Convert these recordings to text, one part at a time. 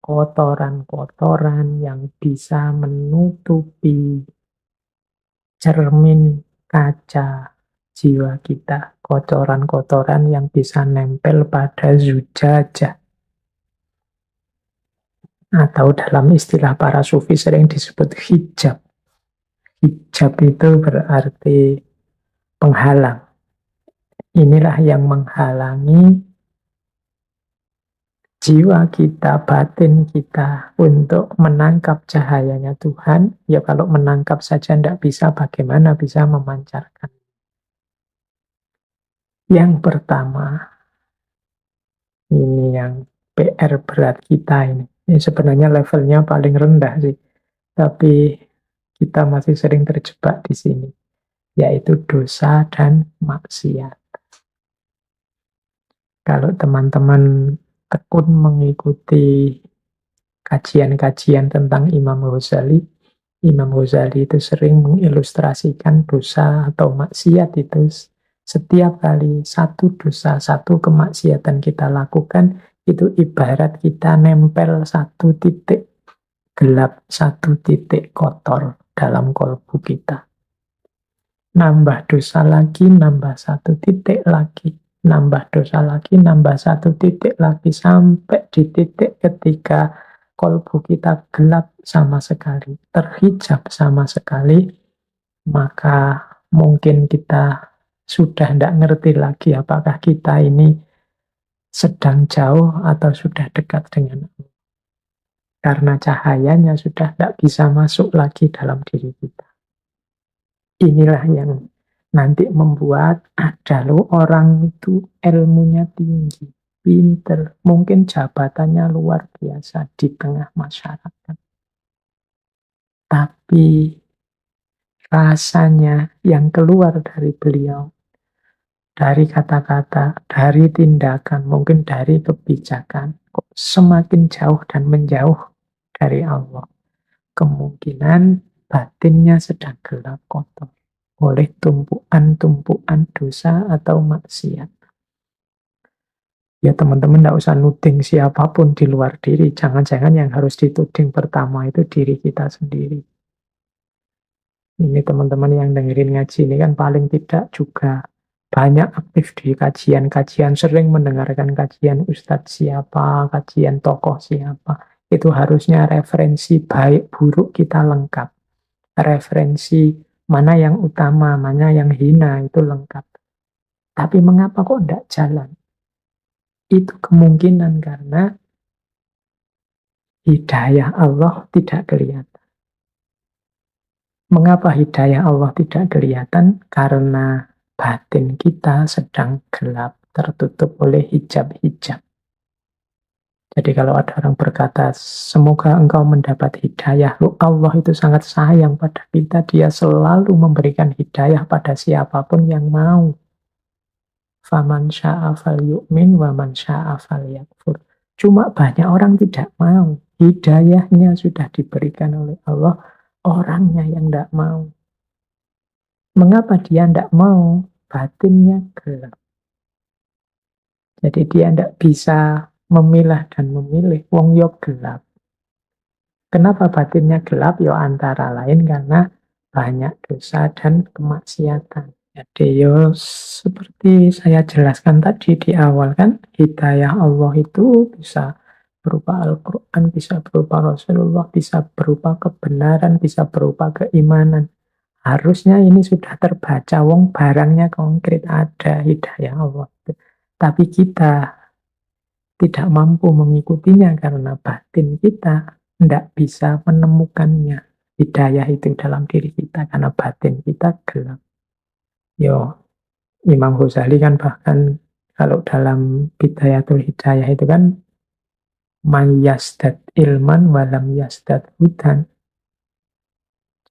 kotoran-kotoran yang bisa menutupi cermin kaca jiwa kita. Kotoran-kotoran yang bisa nempel pada zujajah. Atau dalam istilah para sufi sering disebut hijab. Hijab itu berarti penghalang. Inilah yang menghalangi jiwa kita, batin kita untuk menangkap cahayanya Tuhan. Ya kalau menangkap saja tidak bisa, bagaimana bisa memancarkan. Yang pertama, ini yang PR berat kita ini. Ini sebenarnya levelnya paling rendah sih. Tapi kita masih sering terjebak di sini. Yaitu dosa dan maksiat. Kalau teman-teman tekun mengikuti kajian-kajian tentang Imam Ghazali itu sering mengilustrasikan dosa atau maksiat itu setiap kali satu dosa, satu kemaksiatan kita lakukan, itu ibarat kita nempel satu titik gelap, satu titik kotor dalam kolbu kita. Nambah dosa lagi, nambah satu titik lagi. Nambah dosa lagi, nambah satu titik lagi. Sampai di titik ketika kolbu kita gelap sama sekali, terhijab sama sekali, maka mungkin kita sudah tidak ngerti lagi apakah kita ini sedang jauh atau sudah dekat dengan Allah. Karena cahayanya sudah tidak bisa masuk lagi dalam diri kita. Inilah yang nanti membuat ada loh orang itu ilmunya tinggi, pinter, mungkin jabatannya luar biasa di tengah masyarakat. Tapi rasanya yang keluar dari beliau, dari kata-kata, dari tindakan, mungkin dari kebijakan, kok semakin jauh dan menjauh dari Allah. Kemungkinan batinnya sedang gelap kotor oleh tumpuan-tumpuan dosa atau maksiat. Ya teman-teman tidak usah nuding siapapun di luar diri. Jangan-jangan yang harus dituding pertama itu diri kita sendiri. Ini teman-teman yang dengerin ngaji ini kan paling tidak juga banyak aktif di kajian-kajian, sering mendengarkan kajian ustadz siapa, kajian tokoh siapa. Itu harusnya referensi baik buruk kita lengkap. Referensi mana yang utama, mana yang hina, itu lengkap. Tapi mengapa kok tidak jalan? Itu kemungkinan karena hidayah Allah tidak kelihatan. Mengapa hidayah Allah tidak kelihatan? Karena batin kita sedang gelap, tertutup oleh hijab-hijab. Jadi kalau ada orang berkata, semoga engkau mendapat hidayah. Loh, Allah itu sangat sayang pada kita. Dia selalu memberikan hidayah pada siapapun yang mau. Faman sya'a falyu'min wa man sya'a falyakfur. Cuma banyak orang tidak mau. Hidayahnya sudah diberikan oleh Allah, orangnya yang tidak mau. Mengapa dia tidak mau? Batinnya gelap. Jadi dia tidak bisa memilah dan memilih. Wong yo gelap. Kenapa batinnya gelap? Yo antara lain karena banyak dosa dan kemaksiatan. Jadi yo seperti saya jelaskan tadi di awal kan, hidayah Allah itu bisa berupa Al-Quran, bisa berupa Rasulullah, bisa berupa kebenaran, bisa berupa keimanan. Harusnya ini sudah terbaca, wong barangnya konkret ada hidayah Allah. Tapi kita tidak mampu mengikutinya karena batin kita tidak bisa menemukannya. Hidayah itu dalam diri kita karena batin kita gelap. Yo, Imam Ghazali kan bahkan kalau dalam Bidayatul Hidayah itu kan man yasdad ilman walam yasdad hudan.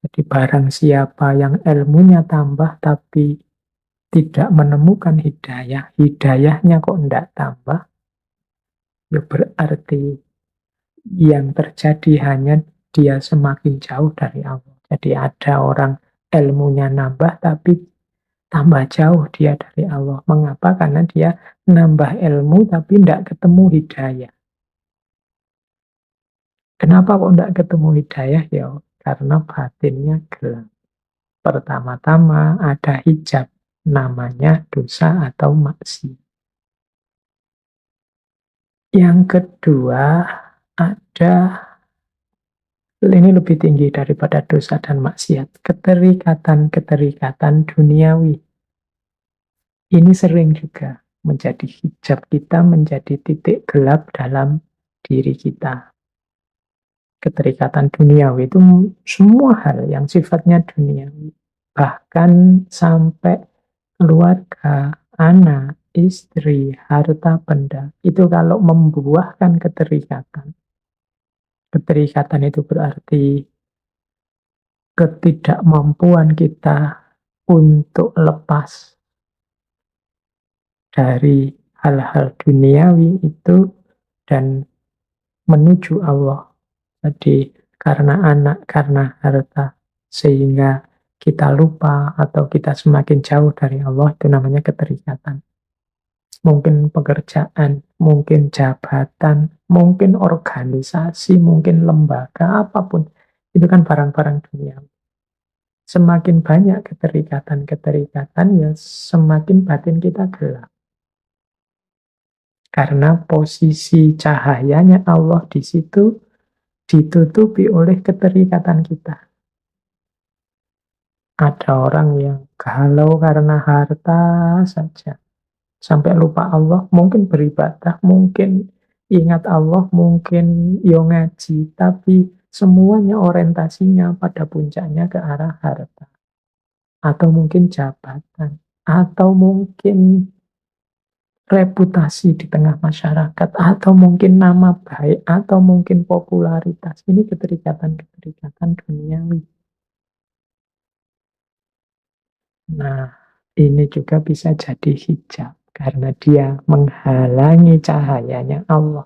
Jadi barang siapa yang ilmunya tambah tapi tidak menemukan hidayah, hidayahnya kok tidak tambah, ya berarti yang terjadi hanya dia semakin jauh dari Allah. Jadi ada orang ilmunya nambah tapi tambah jauh dia dari Allah. Mengapa? Karena dia nambah ilmu tapi tidak ketemu hidayah. Kenapa kok tidak ketemu hidayah? Ya, karena batinnya gelap. Pertama-tama ada hijab, namanya dosa atau maksiat. Yang kedua, ada, ini lebih tinggi daripada dosa dan maksiat, keterikatan-keterikatan duniawi. Ini sering juga menjadi hijab kita, menjadi titik gelap dalam diri kita. Keterikatan duniawi itu semua hal yang sifatnya duniawi. Bahkan sampai keluarga, anak, istri, harta benda. Itu kalau membuahkan keterikatan. Keterikatan itu berarti ketidakmampuan kita untuk lepas dari hal-hal duniawi itu dan menuju Allah. Jadi karena anak, karena harta, sehingga kita lupa atau kita semakin jauh dari Allah, itu namanya keterikatan. Mungkin pekerjaan, mungkin jabatan, mungkin organisasi, mungkin lembaga, apapun. Itu kan barang-barang dunia. Semakin banyak keterikatan-keterikatan, ya semakin batin kita gelap. Karena posisi cahayanya Allah di situ ditutupi oleh keterikatan kita. Ada orang yang galau karena harta saja. Sampai lupa Allah, mungkin beribadah, mungkin ingat Allah, mungkin yo ngaji, tapi semuanya orientasinya pada puncaknya ke arah harta. Atau mungkin jabatan, atau mungkin reputasi di tengah masyarakat, atau mungkin nama baik, atau mungkin popularitas. Ini keterikatan-keterikatan duniawi. Nah, ini juga bisa jadi hijab karena dia menghalangi cahayanya Allah.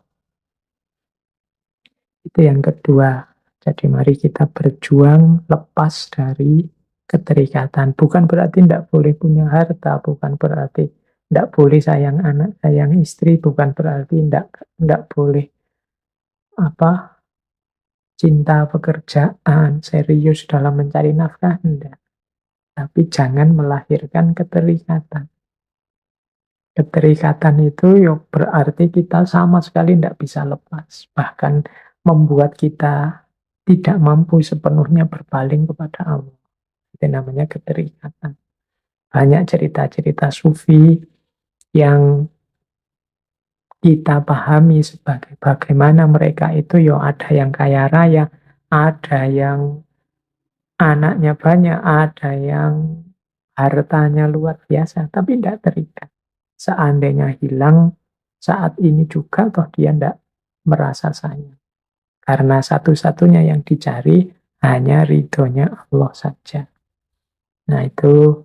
Itu yang kedua. Jadi mari kita berjuang lepas dari keterikatan. Bukan berarti tidak boleh punya harta, bukan berarti tidak boleh sayang anak, sayang istri, bukan berarti tidak boleh apa cinta pekerjaan, serius dalam mencari nafkah, enggak. Tapi jangan melahirkan keterikatan. Keterikatan itu ya berarti kita sama sekali tidak bisa lepas. Bahkan membuat kita tidak mampu sepenuhnya berpaling kepada Allah. Itu namanya keterikatan. Banyak cerita-cerita sufi yang kita pahami sebagai bagaimana mereka itu ya ada yang kaya raya, ada yang anaknya banyak, ada yang hartanya luar biasa, tapi tidak terikat. Seandainya hilang saat ini juga, toh dia tidak merasa sayang. Karena satu-satunya yang dicari hanya ridhonya Allah saja. Nah itu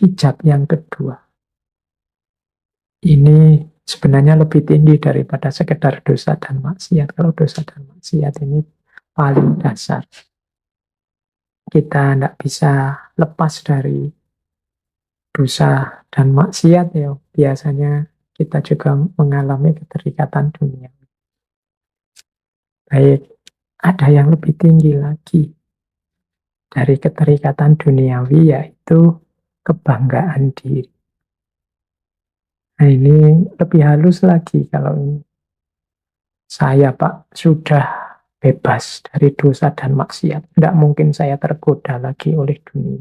hijab yang kedua. Ini sebenarnya lebih tinggi daripada sekedar dosa dan maksiat. Kalau dosa dan maksiat ini paling dasar. Kita tidak bisa lepas dari dosa dan maksiat ya. Biasanya kita juga mengalami keterikatan dunia. Baik, ada yang lebih tinggi lagi dari keterikatan duniawi, yaitu kebanggaan diri. Nah ini lebih halus lagi kalau ini. Saya Pak sudah bebas dari dosa dan maksiat. Tidak mungkin saya tergoda lagi oleh dunia.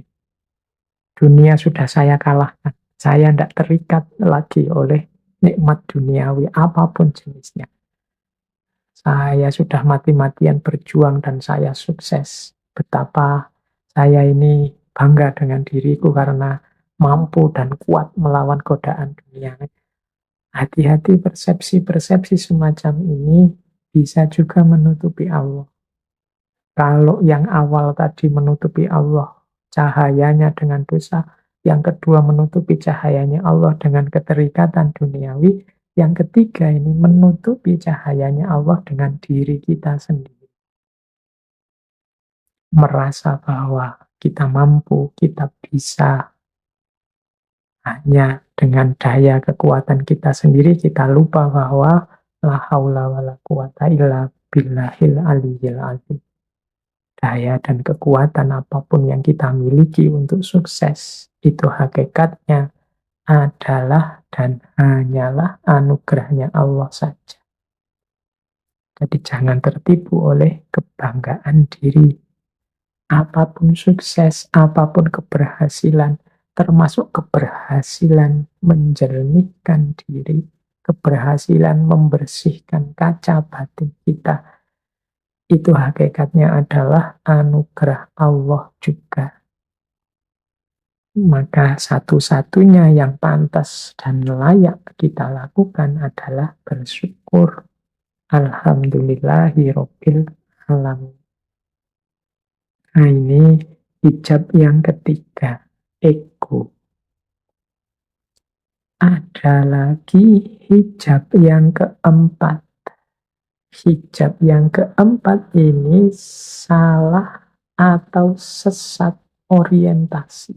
Dunia sudah saya kalahkan. Saya tidak terikat lagi oleh nikmat duniawi apapun jenisnya. Saya sudah mati-matian berjuang dan saya sukses. Betapa saya ini bangga dengan diriku karena mampu dan kuat melawan godaan dunia. Hati-hati persepsi-persepsi semacam ini bisa juga menutupi Allah. Kalau yang awal tadi menutupi Allah, cahayanya dengan dosa, yang kedua menutupi cahayanya Allah dengan keterikatan duniawi, yang ketiga ini menutupi cahayanya Allah dengan diri kita sendiri. Merasa bahwa kita mampu, kita bisa. Hanya dengan daya kekuatan kita sendiri, kita lupa bahwa la haula wa la quwata illa billahil aliyyil azim. Daya dan kekuatan apapun yang kita miliki untuk sukses, itu hakikatnya adalah dan hanyalah anugerahnya Allah saja. Jadi jangan tertipu oleh kebanggaan diri. Apapun sukses, apapun keberhasilan, termasuk keberhasilan menjernihkan diri, keberhasilan membersihkan kaca batin kita, itu hakikatnya adalah anugerah Allah juga. Maka satu-satunya yang pantas dan layak kita lakukan adalah bersyukur. Alhamdulillahirabbil alamin. Nah, ini hijab yang ketiga, ego. Ada lagi hijab yang keempat. Hijab yang keempat ini salah atau sesat orientasi.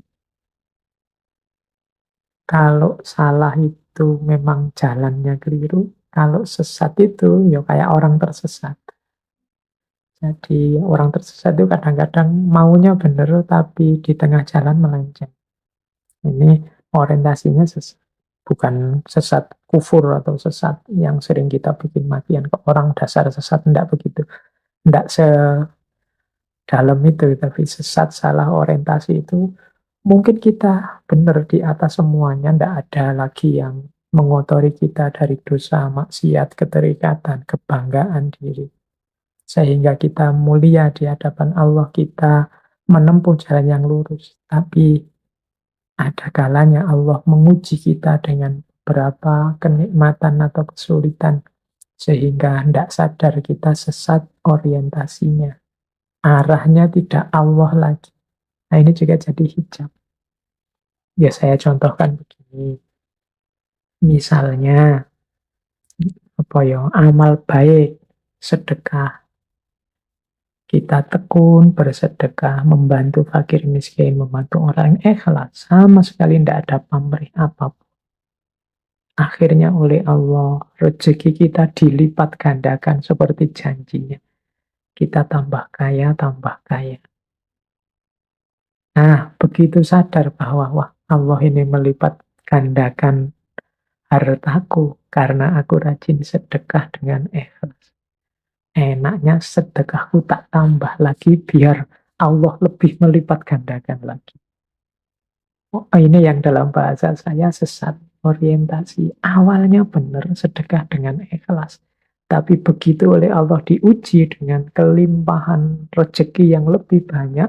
Kalau salah itu memang jalannya keliru, kalau sesat itu ya kayak orang tersesat. Jadi orang tersesat itu kadang-kadang maunya benar tapi di tengah jalan melenceng. Ini orientasinya sesat. Bukan sesat kufur atau sesat yang sering kita bikin makian ke orang dasar sesat, enggak begitu. Enggak sedalam itu, tapi sesat salah orientasi itu mungkin kita benar di atas semuanya, enggak ada lagi yang mengotori kita dari dosa, maksiat, keterikatan, kebanggaan diri. Sehingga kita mulia di hadapan Allah, kita menempuh jalan yang lurus. Tapi ada kalanya Allah menguji kita dengan beberapa kenikmatan atau kesulitan, sehingga tidak sadar kita sesat orientasinya. Arahnya tidak Allah lagi. Nah, ini juga jadi hijab. Ya, saya contohkan begini. Misalnya, apa ya, amal baik, sedekah. Kita tekun bersedekah, membantu fakir miskin, membantu orang yang ikhlas, sama sekali tidak ada pamrih apapun. Akhirnya oleh Allah, rezeki kita dilipat gandakan seperti janjinya. Kita tambah kaya, tambah kaya. Nah, begitu sadar bahwa wah, Allah ini melipat gandakan hartaku karena aku rajin sedekah dengan ikhlas. Enaknya sedekahku tak tambah lagi biar Allah lebih melipat gandakan lagi. Oh, ini yang dalam bahasa saya sesat orientasi. Awalnya benar sedekah dengan ikhlas. Tapi begitu oleh Allah diuji dengan kelimpahan rezeki yang lebih banyak,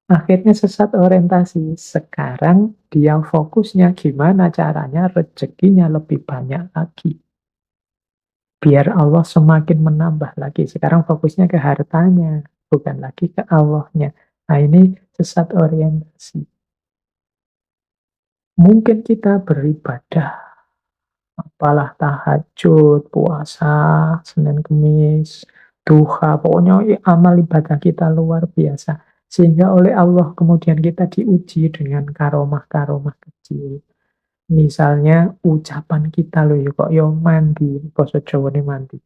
akhirnya sesat orientasi. Sekarang dia fokusnya gimana caranya rezekinya lebih banyak lagi. Biar Allah semakin menambah lagi. Sekarang fokusnya ke hartanya, bukan lagi ke Allahnya. Nah, ini sesat orientasi. Mungkin kita beribadah, apalah tahajud, puasa, Senin Kemis, duha, pokoknya amal ibadah kita luar biasa. Sehingga oleh Allah kemudian kita diuji dengan karomah-karomah kecil. Misalnya ucapan kita loh, ya kok yo mandi, bahasa Jawa ini mandi.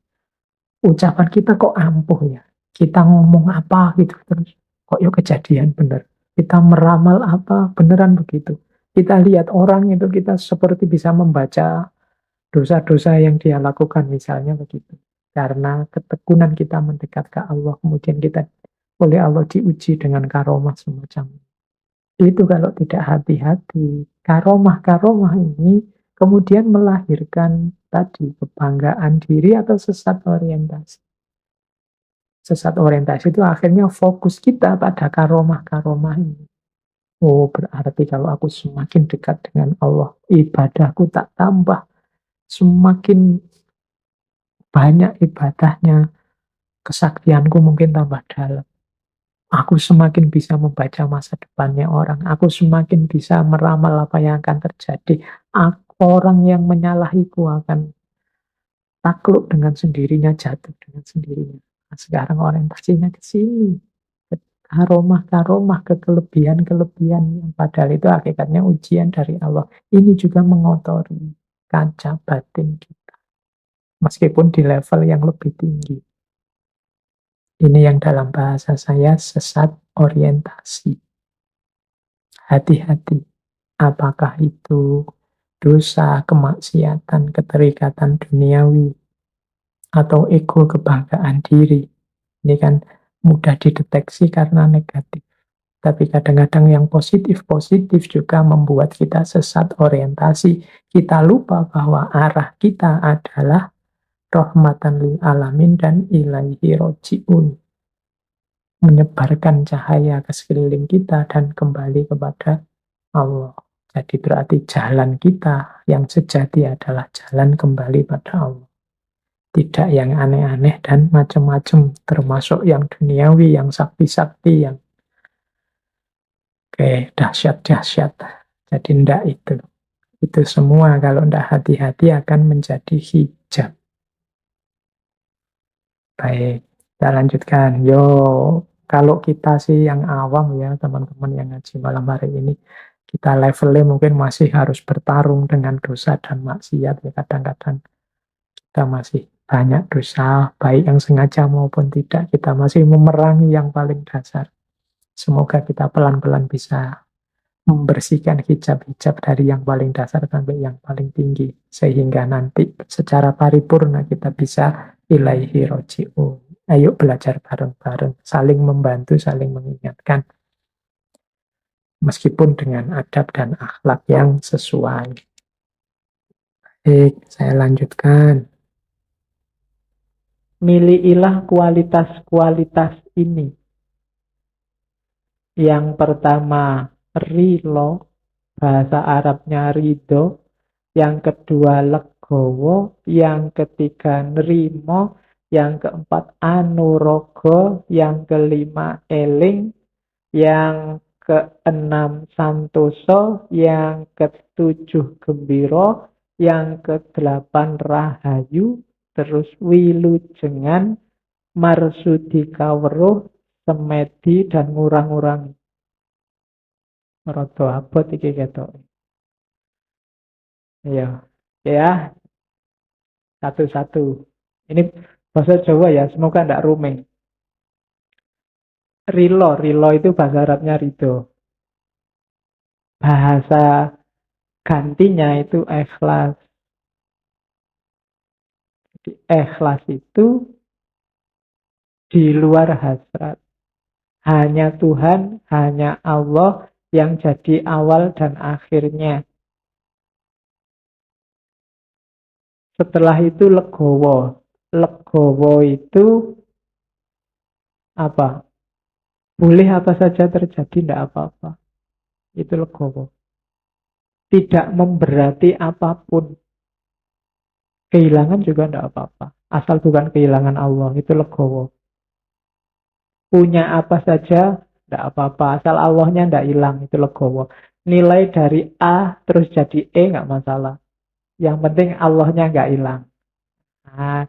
Ucapan kita kok ampuh ya. Kita ngomong apa gitu terus kok yo kejadian bener. Kita meramal apa beneran begitu. Kita lihat orang itu kita seperti bisa membaca dosa-dosa yang dia lakukan misalnya begitu. Karena ketekunan kita mendekat ke Allah, kemudian kita oleh Allah diuji dengan karomah semacam itu. Itu kalau tidak hati-hati. Karomah-karomah ini kemudian melahirkan tadi kebanggaan diri atau sesat orientasi. Sesat orientasi itu akhirnya fokus kita pada karomah-karomah ini. Oh, berarti kalau aku semakin dekat dengan Allah, ibadahku tak tambah. Semakin banyak ibadahnya, kesaktianku mungkin tambah dalam. Aku semakin bisa membaca masa depannya orang. Aku semakin bisa meramal apa yang akan terjadi. Orang yang menyalahiku akan takluk dengan sendirinya, jatuh dengan sendirinya. Nah, sekarang orientasinya ke sini. Ke karomah-karomah, ke kelebihan-kelebihan. Yang padahal itu hakikatnya ujian dari Allah. Ini juga mengotori kaca batin kita. Meskipun di level yang lebih tinggi. Ini yang dalam bahasa saya sesat orientasi. Hati-hati, apakah itu dosa, kemaksiatan, keterikatan duniawi, atau ego kebanggaan diri. Ini kan mudah dideteksi karena negatif. Tapi kadang-kadang yang positif-positif juga membuat kita sesat orientasi. Kita lupa bahwa arah kita adalah rahmatan lil alamin dan ilaihi roji'un. Menyebarkan cahaya ke sekeliling kita dan kembali kepada Allah. Jadi berarti jalan kita yang sejati adalah jalan kembali pada Allah. Tidak yang aneh-aneh dan macam-macam, termasuk yang duniawi, yang sakti-sakti, yang dahsyat-dahsyat. Jadi ndak itu. Itu semua kalau ndak hati-hati akan menjadi hijab. Baik, kita lanjutkan. Yo, kalau kita sih yang awam ya, teman-teman yang ngaji malam hari ini, kita levelnya mungkin masih harus bertarung dengan dosa dan maksiat ya. Kadang-kadang kita masih banyak dosa, baik yang sengaja maupun tidak. Kita masih memerangi yang paling dasar. Semoga kita pelan-pelan bisa membersihkan hijab-hijab dari yang paling dasar sampai yang paling tinggi. Sehingga nanti secara paripurna kita bisa ilaihi roji'un. Ayo belajar bareng-bareng, saling membantu, saling mengingatkan. Meskipun dengan adab dan akhlak yang sesuai. Baik, saya lanjutkan. Milikilah kualitas-kualitas ini. Yang pertama, rilo, bahasa Arabnya ridho. Yang kedua, legowo. Yang ketiga, nerimo. Yang keempat, anurogo. Yang kelima, eling. Yang keenam, santoso. Yang ketujuh, gembiro. Yang kedelapan, rahayu. Terus wilujengan, marsudi kaweruh, semedi, dan ngurang-ngurang. Rada abot iki ketok. Iya. Ya, satu-satu. Ini bahasa Jawa ya, semoga tidak rumit. Rilo, rilo itu bahasa Arabnya ridho. Bahasa gantinya itu ikhlas. Jadi ikhlas itu di luar hasrat. Hanya Tuhan, hanya Allah yang jadi awal dan akhirnya. Setelah itu legowo. Legowo itu apa? Boleh apa saja terjadi, tidak apa-apa. Itu legowo. Tidak memberati apapun. Kehilangan juga tidak apa-apa. Asal bukan kehilangan Allah, itu legowo. Punya apa saja, tidak apa-apa. Asal Allahnya tidak hilang, itu legowo. Nilai dari A terus jadi E, nggak masalah. Yang penting Allahnya nggak hilang. Nah,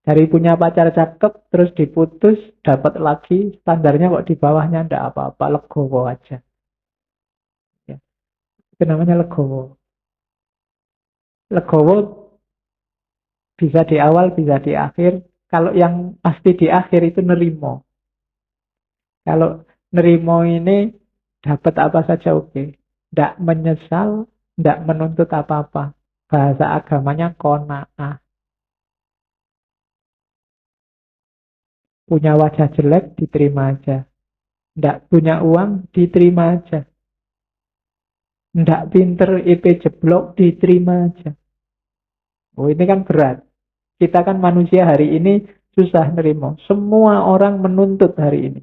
dari punya pacar cakep, terus diputus, dapat lagi, standarnya kok di bawahnya, tidak apa-apa, legowo aja. Ya, itu namanya legowo. Legowo bisa di awal, bisa di akhir. Kalau yang pasti di akhir itu nerimo. Kalau nerimo ini dapat apa saja oke. Tidak menyesal, tidak menuntut apa-apa. Bahasa agamanya kona'ah. Punya wajah jelek, diterima aja. Tidak punya uang, diterima aja. Tidak pinter, IP jeblok, diterima aja. Oh, ini kan berat. Kita kan manusia hari ini susah nerimo. Semua orang menuntut hari ini.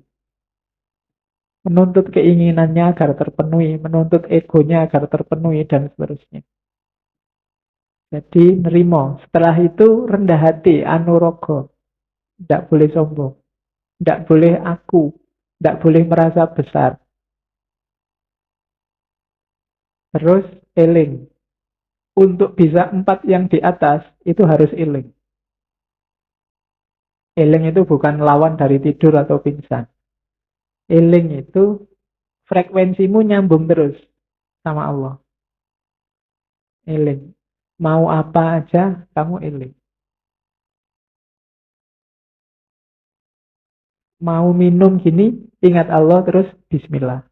Menuntut keinginannya agar terpenuhi, menuntut egonya agar terpenuhi, dan seterusnya. Jadi nerimo. Setelah itu rendah hati, anurogo. Tidak boleh sombong. Tidak boleh aku. Tidak boleh merasa besar. Terus eling. Untuk bisa empat yang di atas, itu harus eling. Eling itu bukan lawan dari tidur atau pingsan. Eling itu frekuensimu nyambung terus sama Allah. Eling. Mau apa aja, kamu eling. Mau minum gini, ingat Allah terus bismillah.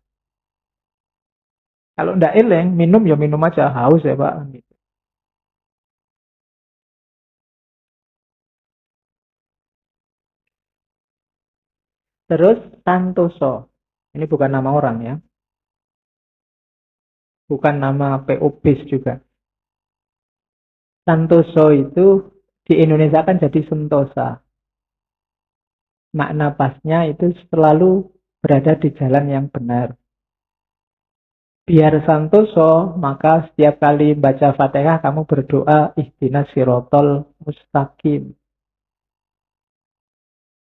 Kalau ndak eleng, minum ya minum aja, haus ya Pak. Gitu. Terus Santoso. Ini bukan nama orang ya, bukan nama PO Base juga. Santoso itu di Indonesia kan jadi Sentosa. Makna pasnya itu selalu berada di jalan yang benar. Biar santoso, maka setiap kali baca Fatihah kamu berdoa ihdinas sirotol mustaqim.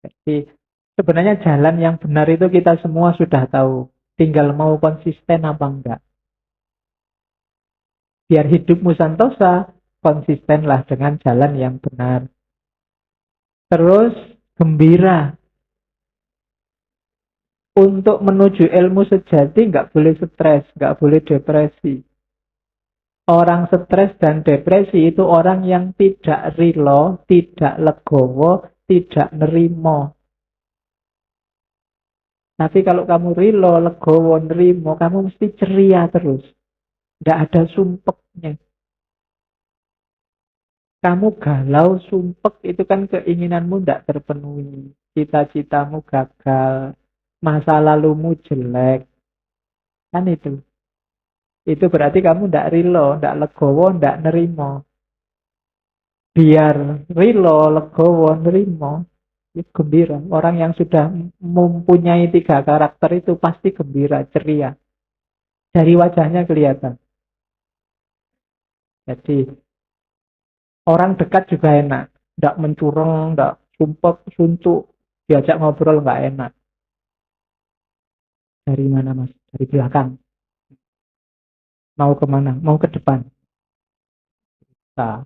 Jadi sebenarnya jalan yang benar itu kita semua sudah tahu. Tinggal mau konsisten apa enggak. Biar hidupmu santosa, konsistenlah dengan jalan yang benar. Terus gembira. Untuk menuju ilmu sejati nggak boleh stres, nggak boleh depresi. Orang stres dan depresi itu orang yang tidak rilo, tidak legowo, tidak nerimo. Tapi kalau kamu rilo, legowo, nerimo, kamu mesti ceria terus. Nggak ada sumpeknya. Kamu galau, sumpek, itu kan keinginanmu nggak terpenuhi. Cita-citamu gagal. Masa lalumu jelek. Kan itu. Itu berarti kamu ndak rilo, ndak legowo, ndak nerimo. Biar rilo, legowo, nerimo, itu gembira. Orang yang sudah mempunyai tiga karakter itu pasti gembira, ceria. Dari wajahnya kelihatan. Jadi orang dekat juga enak. Ndak mencurang, ndak sumpek, suntuk. Diajak ngobrol nggak enak. Dari mana mas? Dari belakang. Mau kemana? Mau ke depan. Nah,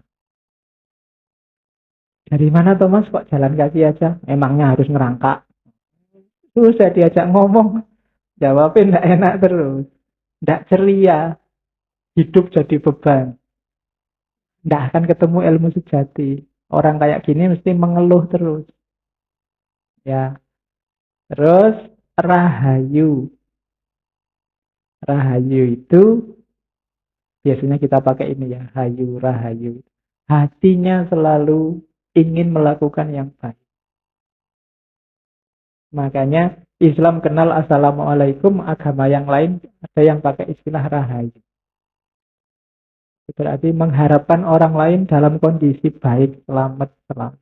dari mana Thomas kok jalan kaki aja? Emangnya harus ngerangkak? Terus saya diajak ngomong, jawabin nggak enak terus. Nggak ceria, hidup jadi beban. Nggak akan ketemu ilmu sejati. Orang kayak gini mesti mengeluh terus. Ya, terus rahayu. Rahayu itu biasanya kita pakai ini ya, hayu, rahayu. Hatinya selalu ingin melakukan yang baik. Makanya Islam kenal Assalamualaikum, agama yang lain ada yang pakai istilah rahayu. Berarti mengharapkan orang lain dalam kondisi baik, selamat, selamat.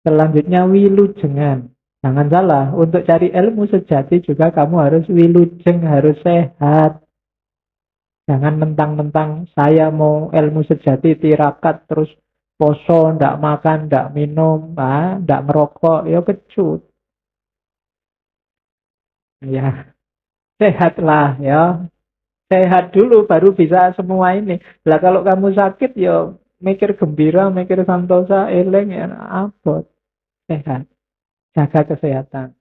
Selanjutnya wilujengan. Jangan salah, untuk cari ilmu sejati juga kamu harus wilujeng, harus sehat. Jangan mentang-mentang saya mau ilmu sejati tirakat terus poso, ndak makan, ndak minum, ndak merokok, ya kecut. Ya, sehatlah ya. Sehat dulu baru bisa semua ini. Lah kalau kamu sakit ya mikir gembira, mikir santosa, eleng ya abot. Sehat, jaga kesehatan.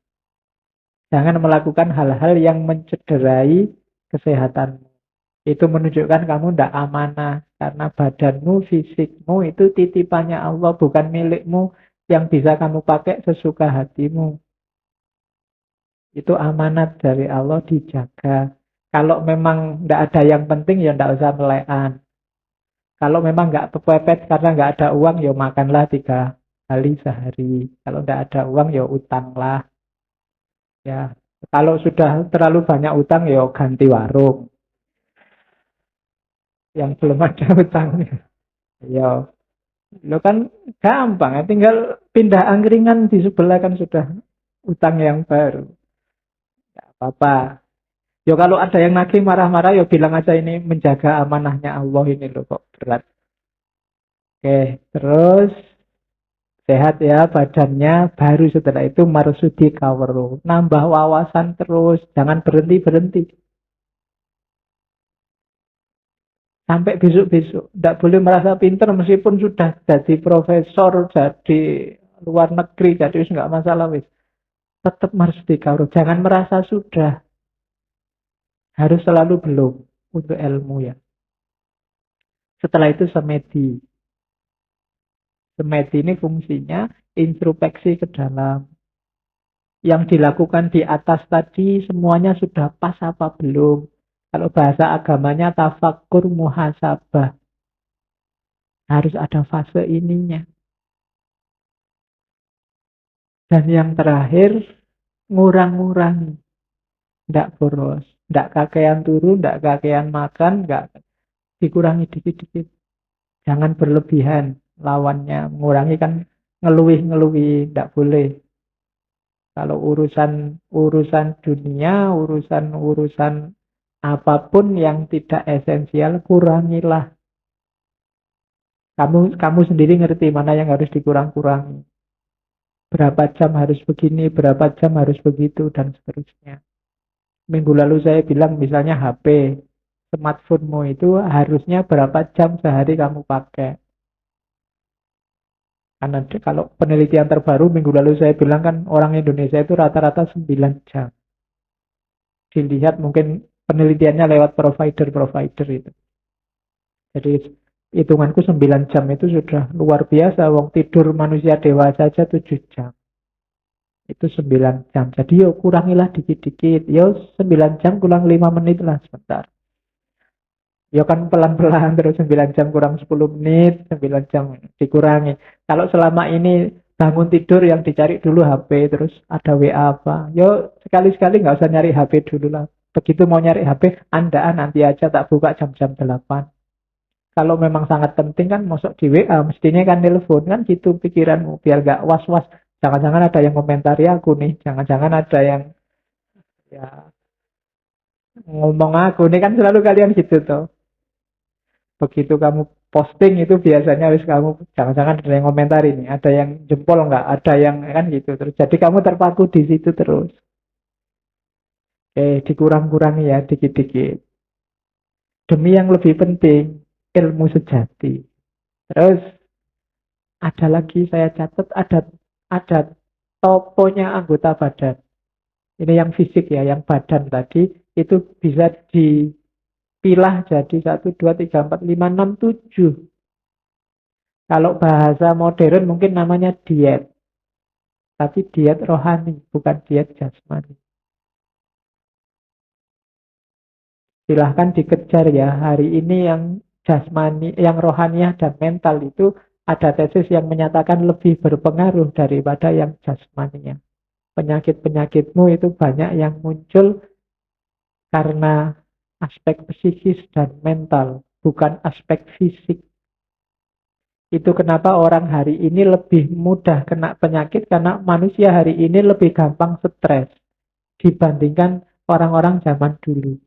Jangan melakukan hal-hal yang mencederai kesehatan. Itu menunjukkan kamu tidak amanah. Karena badanmu, fisikmu itu titipannya Allah, bukan milikmu yang bisa kamu pakai sesuka hatimu. Itu amanat dari Allah dijaga. Kalau memang tidak ada yang penting ya tidak usah melekan. Kalau memang nggak kepepet karena nggak ada uang ya makanlah 3 kali sehari. Kalau nggak ada uang ya utanglah. Ya, kalau sudah terlalu banyak utang ya ganti warung. Yang belum ada utangnya. Ya, lo kan gampang, ya. Tinggal pindah angkringan di sebelah kan sudah utang yang baru. Gak apa-apa. Ya kalau ada yang nagih marah-marah, ya bilang aja ini menjaga amanahnya Allah ini loh kok berat. Oke, terus sehat ya badannya, baru setelah itu marsudi kawero. Nambah wawasan terus, jangan berhenti-berhenti. Sampai besok-besok. Tidak boleh merasa pintar meskipun sudah jadi profesor, jadi luar negeri, jadi wis nggak masalah wis. Tetap harus dikawal. Jangan merasa sudah. Harus selalu belum untuk ilmu ya. Setelah itu semedi. Semedi ini fungsinya introspeksi ke dalam. Yang dilakukan di atas tadi semuanya sudah pas apa belum? Kalau bahasa agamanya tafakur muhasabah. Harus ada fase ininya. Dan yang terakhir, ngurang-ngurangi. Tidak boros. Tidak kakean turu, tidak kakean makan, nggak dikurangi dikit-dikit. Jangan berlebihan. Lawannya mengurangi kan ngeluih-ngeluih. Tidak boleh. Kalau urusan dunia, urusan apapun yang tidak esensial, kurangilah. Kamu sendiri ngerti mana yang harus dikurang-kurangi. Berapa jam harus begini, berapa jam harus begitu, dan seterusnya. Minggu lalu saya bilang misalnya HP, smartphone-mu itu harusnya berapa jam sehari kamu pakai. Karena kalau penelitian terbaru minggu lalu saya bilang kan orang Indonesia itu rata-rata 9 jam. Dilihat mungkin penelitiannya lewat provider-provider itu. Jadi hitunganku 9 jam itu sudah luar biasa. Wong tidur manusia dewasa saja 7 jam. Itu 9 jam. Jadi yo kurangilah dikit-dikit. Yo 9 jam kurang 5 menit lah sebentar. Yo kan pelan-pelan terus 9 jam kurang 10 menit, 9 jam dikurangi. Kalau selama ini bangun tidur yang dicari dulu HP, terus ada WA apa. Yo sekali-sekali nggak usah nyari HP dulu lah. Begitu mau nyari HP, andaan nanti aja tak buka jam-jam 8. Kalau memang sangat penting kan masuk di WA, mestinya kan telepon kan gitu pikiranmu biar gak was-was. Jangan-jangan ada yang komentari aku nih, jangan-jangan ada yang ya ngomong aku nih kan selalu kalian gitu tuh. Begitu kamu posting itu biasanya harus kamu jangan-jangan ada yang komentari nih, ada yang jempol nggak, ada yang kan gitu terus. Jadi kamu terpaku di situ terus. Dikurang-kurangi ya dikit-dikit. Demi yang lebih penting, ilmu sejati. Terus ada lagi saya catat ada toponya anggota badan. Ini yang fisik ya, yang badan tadi itu bisa dipilah jadi 1, 2, 3, 4, 5, 6, 7. Kalau bahasa modern mungkin namanya diet, tapi diet rohani, bukan diet jasmani. Silahkan dikejar ya, hari ini yang jasmani, yang rohaniah dan mental itu ada tesis yang menyatakan lebih berpengaruh daripada yang jasmaninya. Penyakit-penyakitmu itu banyak yang muncul karena aspek psikis dan mental, bukan aspek fisik. Itu kenapa orang hari ini lebih mudah kena penyakit karena manusia hari ini lebih gampang stres dibandingkan orang-orang zaman dulu.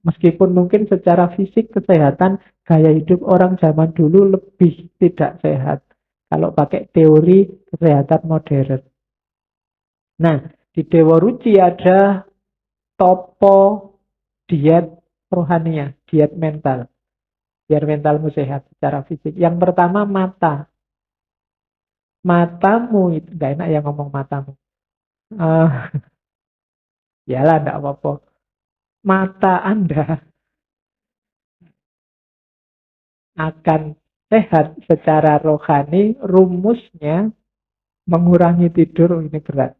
Meskipun mungkin secara fisik kesehatan gaya hidup orang zaman dulu lebih tidak sehat. Kalau pakai teori kesehatan modern. Nah, di Dewa Ruci ada topo diet rohania, diet mental. Biar mentalmu sehat secara fisik. Yang pertama mata. Matamu itu, gak enak ya ngomong matamu. Uh, Yalah, enggak apa-apa. Mata Anda akan sehat secara rohani, rumusnya mengurangi tidur, oh ini berat.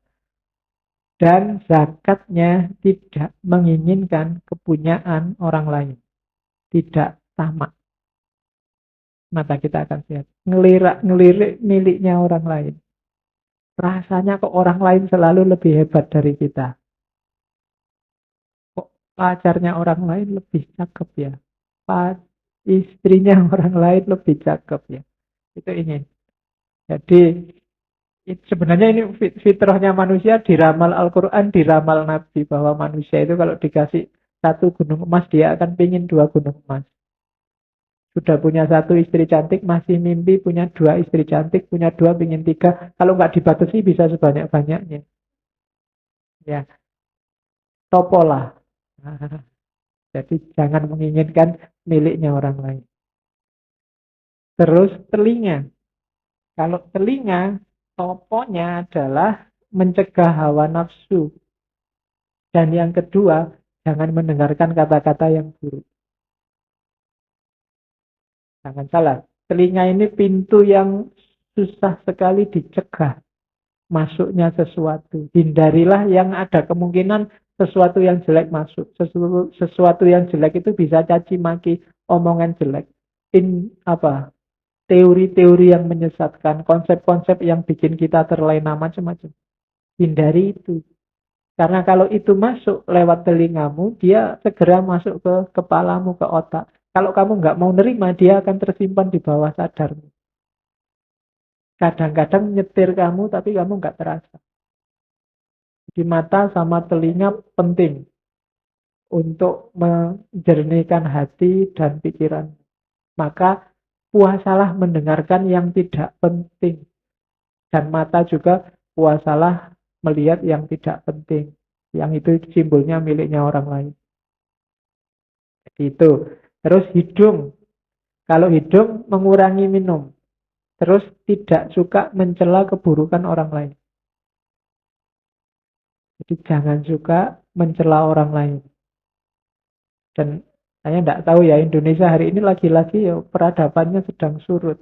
Dan zakatnya tidak menginginkan kepunyaan orang lain. Tidak tamak. Mata kita akan sehat. Ngelirik miliknya orang lain. Rasanya kok orang lain selalu lebih hebat dari kita. Kok pacarnya orang lain lebih cakep ya. Istrinya orang lain lebih cakep ya. Itu ingin. Jadi sebenarnya ini fitrahnya manusia diramal Al-Quran, diramal Nabi. Bahwa manusia itu kalau dikasih satu gunung emas, dia akan pingin dua gunung emas. Sudah punya satu istri cantik, masih mimpi punya dua istri cantik, punya dua, pingin tiga. Kalau nggak dibatasi bisa sebanyak-banyaknya. Ya, topolah. Jadi jangan menginginkan miliknya orang lain. Terus telinga. Kalau telinga, toponya adalah mencegah hawa nafsu. Dan yang kedua, jangan mendengarkan kata-kata yang buruk. Jangan salah. Telinga ini pintu yang susah sekali dicegah. masuknya sesuatu. Hindarilah yang ada kemungkinan sesuatu yang jelek masuk. Sesuatu yang jelek itu bisa caci maki, omongan jelek. Apa? Teori-teori yang menyesatkan, konsep-konsep yang bikin kita terlena macam-macam. Hindari itu. Karena kalau itu masuk lewat telingamu, dia segera masuk ke kepalamu, ke otak. Kalau kamu nggak mau nerima, dia akan tersimpan di bawah sadarmu. Kadang-kadang nyetir kamu, tapi kamu nggak terasa. Di mata sama telinga penting untuk menjernihkan hati dan pikiran. Maka puasalah mendengarkan yang tidak penting. Dan mata juga puasalah melihat yang tidak penting. Yang itu simbolnya miliknya orang lain. Jadi itu. Terus hidung. Kalau hidung mengurangi minum. Terus tidak suka mencela keburukan orang lain. Jadi jangan suka mencela orang lain. Dan saya tidak tahu ya, Indonesia hari ini lagi-lagi ya peradabannya sedang surut.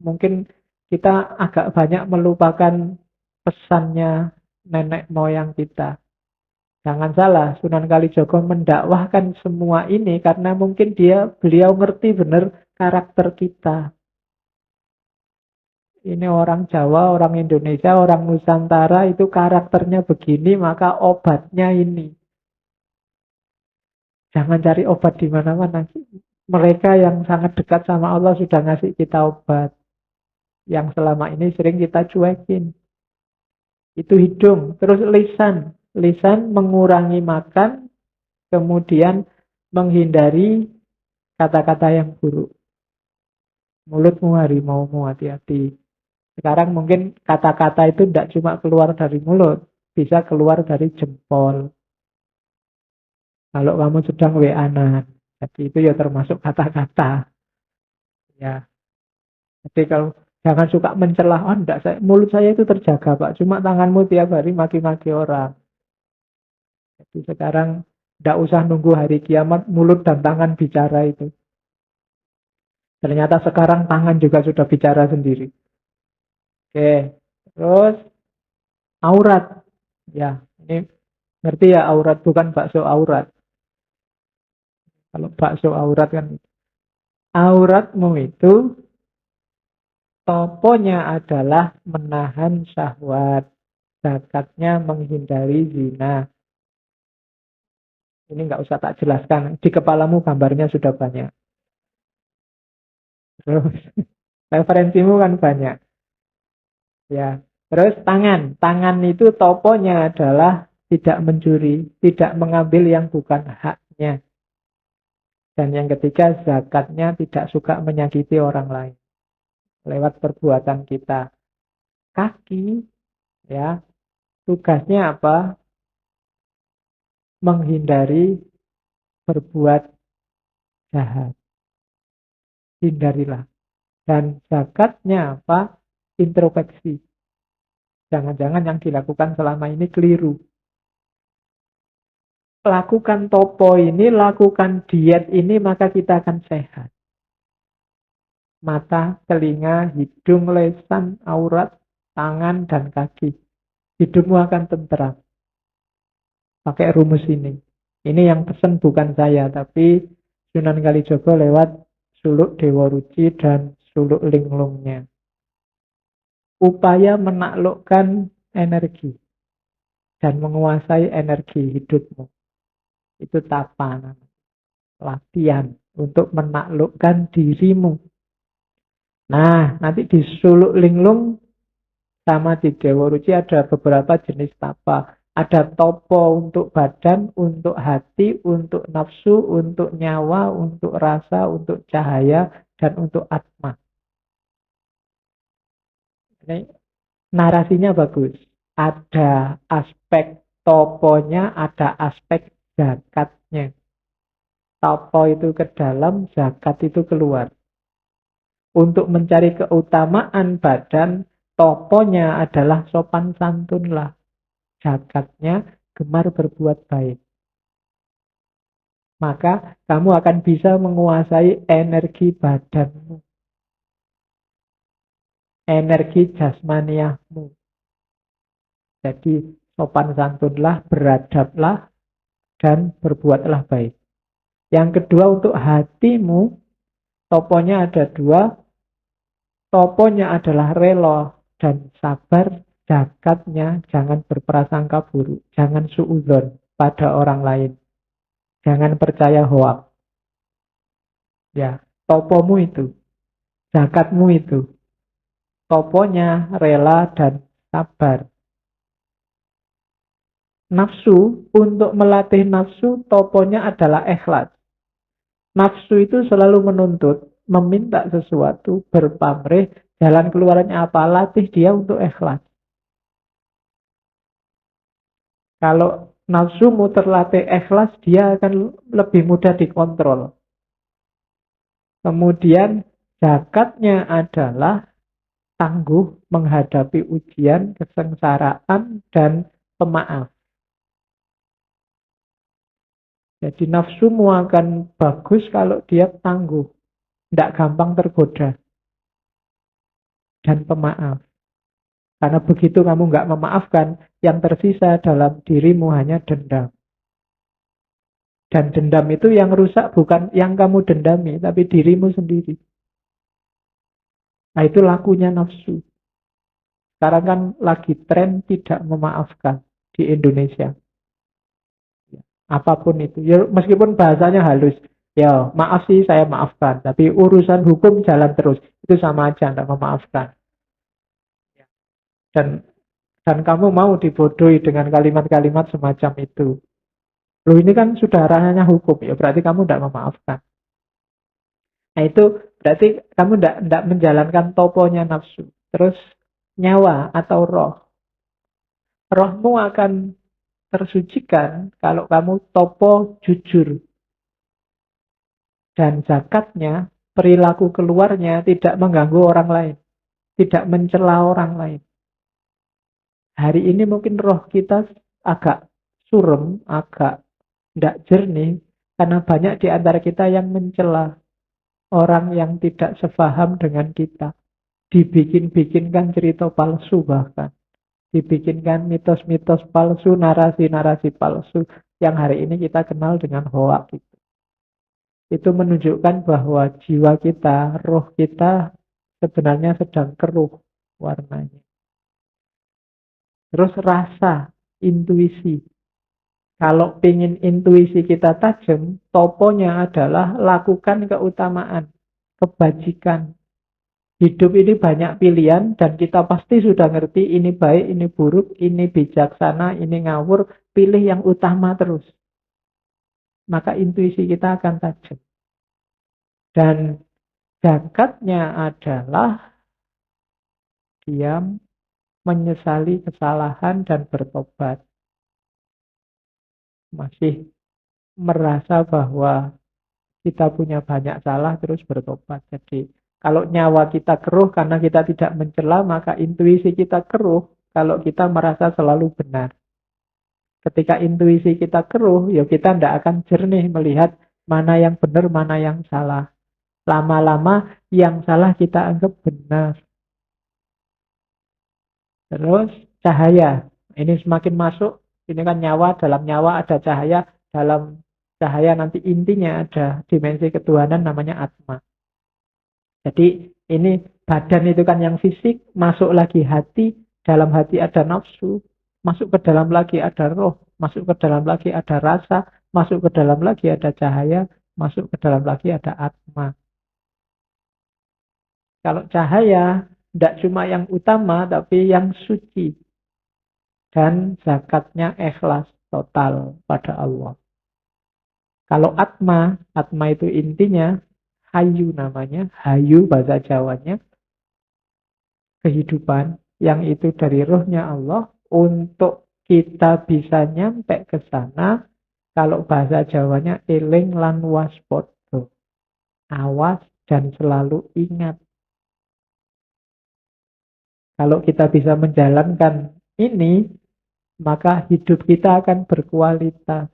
Mungkin kita agak banyak melupakan pesannya nenek moyang kita. Jangan salah, Sunan Kalijogo mendakwahkan semua ini karena mungkin beliau ngerti benar karakter kita. Ini orang Jawa, orang Indonesia, orang Nusantara itu karakternya begini, maka obatnya ini. Jangan cari obat di mana-mana. Mereka yang sangat dekat sama Allah sudah ngasih kita obat. Yang selama ini sering kita cuekin. Itu hidung. Terus lisan. Lisan mengurangi makan, kemudian menghindari kata-kata yang buruk. Mulutmu harimaumu, hati-hati. Sekarang mungkin kata-kata itu tidak cuma keluar dari mulut, bisa keluar dari jempol. Kalau kamu sedang WA-an, jadi itu ya termasuk kata-kata. Ya, jadi kalau jangan suka mencela, oh enggak, mulut saya itu terjaga Pak, cuma tanganmu tiap hari maki-maki orang. Jadi sekarang enggak usah nunggu hari kiamat, mulut dan tangan bicara itu. Ternyata sekarang tangan juga sudah bicara sendiri. Oke, terus aurat. Ya, ini ngerti ya aurat, bukan bakso aurat. Kalau bakso aurat kan, auratmu itu toponya adalah menahan syahwat. Zakatnya menghindari zina. Ini nggak usah tak jelaskan. Di kepalamu gambarnya sudah banyak. Terus referensimu kan banyak. Ya. Terus tangan. Tangan itu toponya adalah tidak mencuri, tidak mengambil yang bukan haknya. Dan yang ketiga, zakatnya tidak suka menyakiti orang lain lewat perbuatan kita. Kaki, ya, tugasnya apa? Menghindari berbuat jahat. Hindarilah. Dan zakatnya apa? Introspeksi. Jangan-jangan yang dilakukan selama ini keliru. Lakukan topo ini, lakukan diet ini, maka kita akan sehat. Mata, telinga, hidung, lesan, aurat, tangan, dan kaki. Hidupmu akan tentram. Pakai rumus ini. Ini yang pesan bukan saya, tapi Sunan Kalijogo lewat suluk Dewa Ruci dan suluk linglungnya. Upaya menaklukkan energi dan menguasai energi hidupmu. Itu tapa, latihan untuk menaklukkan dirimu. Nah, nanti di suluk linglung sama di Dewa Ruci ada beberapa jenis tapa. Ada topo untuk badan, untuk hati, untuk nafsu, untuk nyawa, untuk rasa, untuk cahaya, dan untuk atma. Ini narasinya bagus. Ada aspek toponya, ada aspek zakatnya. Topo itu ke dalam, zakat itu keluar. Untuk mencari keutamaan badan, toponya adalah sopan santunlah. Zakatnya gemar berbuat baik. Maka kamu akan bisa menguasai energi badanmu. Energi jasmaniahmu. Jadi sopan santunlah, beradablah, dan berbuatlah baik. Yang kedua untuk hatimu, toponya ada dua. Toponya adalah rela dan sabar. Jakatnya jangan berprasangka buruk. Jangan suudzon pada orang lain. Jangan percaya hoak. Ya, topomu itu. Zakatmu itu. Toponya rela dan sabar. Nafsu, untuk melatih nafsu, toponya adalah ikhlas. Nafsu itu selalu menuntut, meminta sesuatu, berpamrih, jalan keluarnya apa? Latih dia untuk ikhlas. Kalau nafsumu terlatih ikhlas, dia akan lebih mudah dikontrol. Kemudian zakatnya adalah tangguh menghadapi ujian, kesengsaraan, dan pemaaf. Jadi nafsumu akan bagus kalau dia tangguh, tidak gampang tergoda, dan pemaaf. Karena begitu kamu nggak memaafkan, yang tersisa dalam dirimu hanya dendam. Dan dendam itu yang rusak bukan yang kamu dendami, tapi dirimu sendiri. Nah itu lakunya nafsu. Sekarang kan lagi tren tidak memaafkan di Indonesia. Apapun itu. Ya, meskipun bahasanya halus. Ya maaf sih saya maafkan. Tapi urusan hukum jalan terus. Itu sama aja tidak memaafkan. Dan dan kamu mau dibodohi dengan kalimat-kalimat semacam itu. Loh ini kan sudah ranahnya hukum. Ya berarti kamu tidak memaafkan. Nah itu berarti kamu tidak menjalankan toponya nafsu. Terus nyawa atau roh. Rohmu akan tersucikan kalau kamu topo jujur. Dan zakatnya, perilaku keluarnya tidak mengganggu orang lain. Tidak mencela orang lain. Hari ini mungkin roh kita agak surem, agak tidak jernih. Karena banyak di antara kita yang mencela orang yang tidak sepaham dengan kita. Dibikin-bikinkan cerita palsu bahkan. Dibikinkan mitos-mitos palsu, narasi-narasi palsu yang hari ini kita kenal dengan hoak. Itu menunjukkan bahwa jiwa kita, roh kita sebenarnya sedang keruh warnanya. Terus rasa, intuisi. Kalau ingin intuisi kita tajam, toponya adalah lakukan keutamaan, kebajikan. Hidup ini banyak pilihan dan kita pasti sudah ngerti ini baik, ini buruk, ini bijaksana, ini ngawur. Pilih yang utama terus. Maka intuisi kita akan tajam. Dan zakatnya adalah diam, menyesali kesalahan dan bertobat. Masih merasa bahwa kita punya banyak salah terus bertobat. Jadi kalau nyawa kita keruh karena kita tidak mencela, maka intuisi kita keruh kalau kita merasa selalu benar. Ketika intuisi kita keruh, ya kita tidak akan jernih melihat mana yang benar, mana yang salah. Lama-lama yang salah kita anggap benar. Terus cahaya. Ini semakin masuk, ini kan nyawa, dalam nyawa ada cahaya, dalam cahaya nanti intinya ada dimensi ketuhanan namanya atma. Jadi ini badan itu kan yang fisik, masuk lagi hati, dalam hati ada nafsu, masuk ke dalam lagi ada roh, masuk ke dalam lagi ada rasa, masuk ke dalam lagi ada cahaya, masuk ke dalam lagi ada atma. Kalau cahaya, tidak cuma yang utama, tapi yang suci. Dan zakatnya ikhlas total pada Allah. Kalau atma, atma itu intinya, hayu namanya, hayu bahasa Jawanya, kehidupan yang itu dari rohnya Allah, untuk kita bisa nyampe ke sana, kalau bahasa Jawanya eling lan waspodo. Awas dan selalu ingat. Kalau kita bisa menjalankan ini, maka hidup kita akan berkualitas.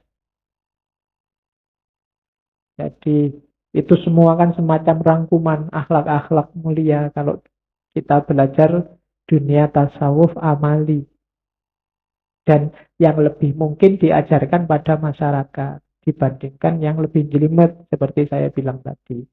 Jadi itu semua kan semacam rangkuman akhlak-akhlak mulia kalau kita belajar dunia tasawuf amali. dan yang lebih mungkin diajarkan pada masyarakat dibandingkan yang lebih jelimet seperti saya bilang tadi.